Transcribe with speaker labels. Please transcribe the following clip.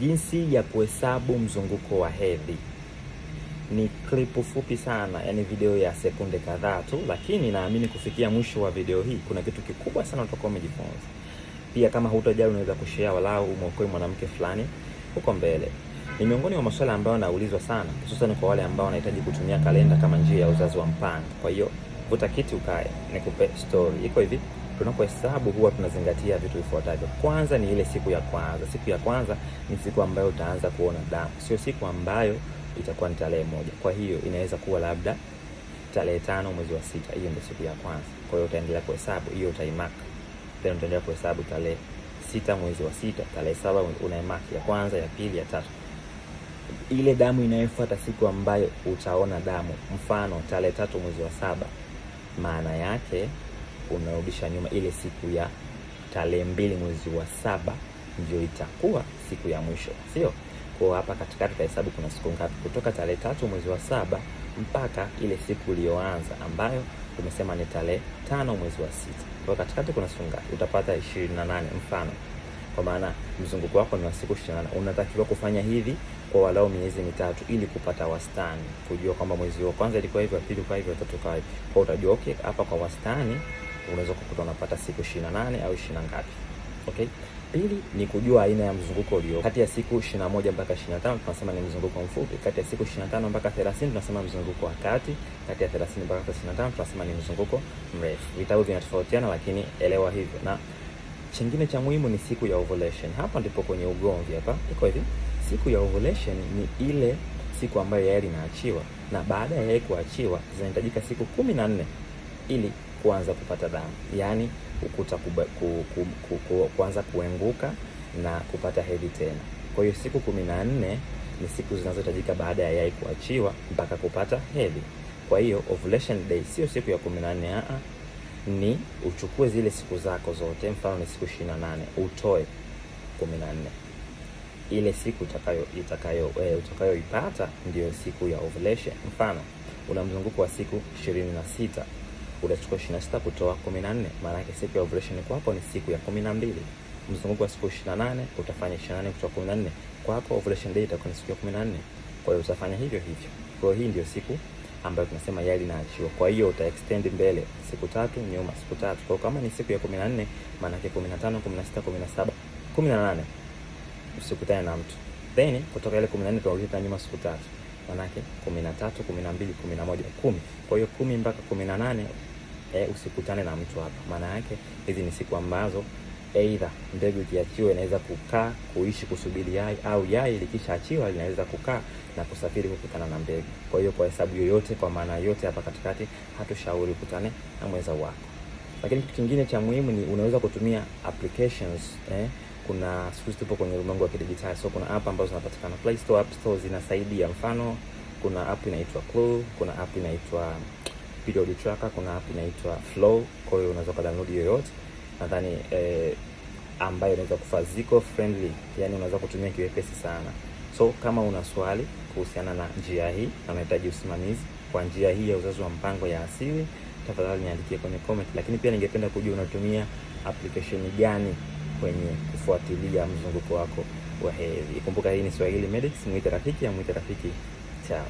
Speaker 1: Jinsi ya kuhesabu mzunguko wa hedhi. Ni klipu fupi sana, yani video ya sekunde kadhaa tu, lakini naamini kufikia mwisho wa video hii kuna kitu kikubwa sana utakuwa umejifunza. Pia kama hutojali unaweza kushare walau umuokoe mwanamke fulani huko mbele. Ni miongoni mwa maswala ambayo naulizwa sana, hususan kwa wale ambao wanahitaji kutumia kalenda kama njia ya uzazi wa mpango. Kwa hiyo vuta kiti ukae nikupe story. Iko hivi, tunapohesabu huwa tunazingatia vitu vifuatavyo. Kwanza ni ile siku ya kwanza. Siku ya kwanza ni siku ambayo utaanza kuona damu. Sio siku ambayo itakuwa ni tarehe moja. Kwa hiyo inaweza kuwa labda tarehe 5 mwezi wa 6. Hiyo ndio siku ya kwanza. Kwa hiyo utaendelea kuhesabu, hiyo utaimark. Then utaendelea kuhesabu tarehe 6 mwezi wa 6, tarehe 7 unaimark ya kwanza, ya pili, ya tatu. Ile damu inayofuata siku ambayo utaona damu, mfano tarehe 3 mwezi wa 7, maana yake unarudisha nyuma ile siku ya tarehe 2 mwezi wa 7 ndio itakuwa siku ya mwisho, sio? Kwa hapa katikati utahesabu kuna siku ngapi kutoka tarehe 3 mwezi wa 7 mpaka ile siku iliyoanza ambayo tumesema ni tarehe 5 mwezi wa 6. Kwa katikati kuna siku ngapi? Utapata 28 mfano. Kwa maana mzunguko wako ni wa siku 28. Unatakiwa kufanya hivi kwa walau miezi 3 ili kupata wastani. Kujua kwamba mwezi wa kwanza ilikuwa hivi, wa pili kwa hivi, wa tatu kwa hivi. Kwa utajua okay, hapa kwa wastani unaweza kukuta unapata siku 28 au 20 ngapi. Okay? Pili ni kujua aina ya mzunguko ulio. Kati ya siku 21 mpaka 25 tunasema ni mzunguko mfupi. Kati ya siku 25 mpaka 30 tunasema mzunguko wa kati. Kati ya 30 mpaka 35 tunasema ni mzunguko mrefu. Vitabu vinatofautiana lakini elewa hivyo. Na chingine cha muhimu ni siku ya ovulation. Hapa ndipo kwenye ugomvi hapa. Iko hivi. Siku ya ovulation ni ile siku ambayo yai linaachiwa, na baada ya yai kuachiwa zinahitajika siku 14 ili kuanza kupata damu. Yaani ukuta kuanza kuenguka na kupata hedhi tena. Kwa hiyo siku 14 ni siku zinazohitajika baada ya yai kuachiwa mpaka kupata hedhi. Kwa hiyo ovulation day sio siku ya 14, ni uchukue zile siku zako zote, mfano ni siku 28, utoe 14. Ile siku utakayoipata ndio siku ya ovulation. Mfano una mzunguko wa siku 26, utachukua 26 kutoa 14, maana yake siku ya ovulation kwako ni siku ya 12. Mzunguko wa siku 28 utafanya 28 kutoa 14, kwako ovulation day itakuwa ni siku ya 14. Kwa hiyo utafanya hivyo hivyo. Kwa hiyo hii ndio siku ambayo tunasema yai linaachiwa. Kwa hiyo uta extend mbele siku 3, nyuma siku 3. Kwa kama ni siku ya 14, maana yake 15, 16, 17, 18 usikutane na mtu. Then kutoka ile 14 tunarudi tena nyuma siku 3. Maana yake 13, 12, 11, 10. Kwa hiyo 10 mpaka 18 usikutane na mtu hapa. Maana yake hizi ni siku ambazo either mbegu ikiachiwa inaweza kukaa kuishi kusubiri yai, au yai likishaachiwa linaweza kukaa na kusafiri kukutana na mbegu. Kwa hiyo kwa hesabu yoyote, kwa maana yote hapa katikati hatushauri kukutane na mwenza wako. Lakini kitu kingine cha muhimu ni unaweza kutumia applications. Kuna siku tupo kwenye ulimwengu wa kidijitali, so kuna app ambazo zinapatikana Play Store, App Store, zinasaidia. Mfano kuna app inaitwa Clue, kuna app inaitwa Period Tracker, kuna app inaitwa Flow. Kwa hiyo unaweza kudownload yoyote. Nadhani ambayo inaweza kufa ziko friendly, yani unaweza kutumia kiwepesi sana. So kama una swali kuhusiana na njia hii na unahitaji usimamizi kwa njia hii ya uzazi wa mpango ya asili, tafadhali niandikie kwenye comment. Lakini pia ningependa kujua unatumia application gani kwenye kufuatilia mzunguko wako wa hedhi. Kumbuka hii ni Swahili Medics, mwite rafiki. Chao.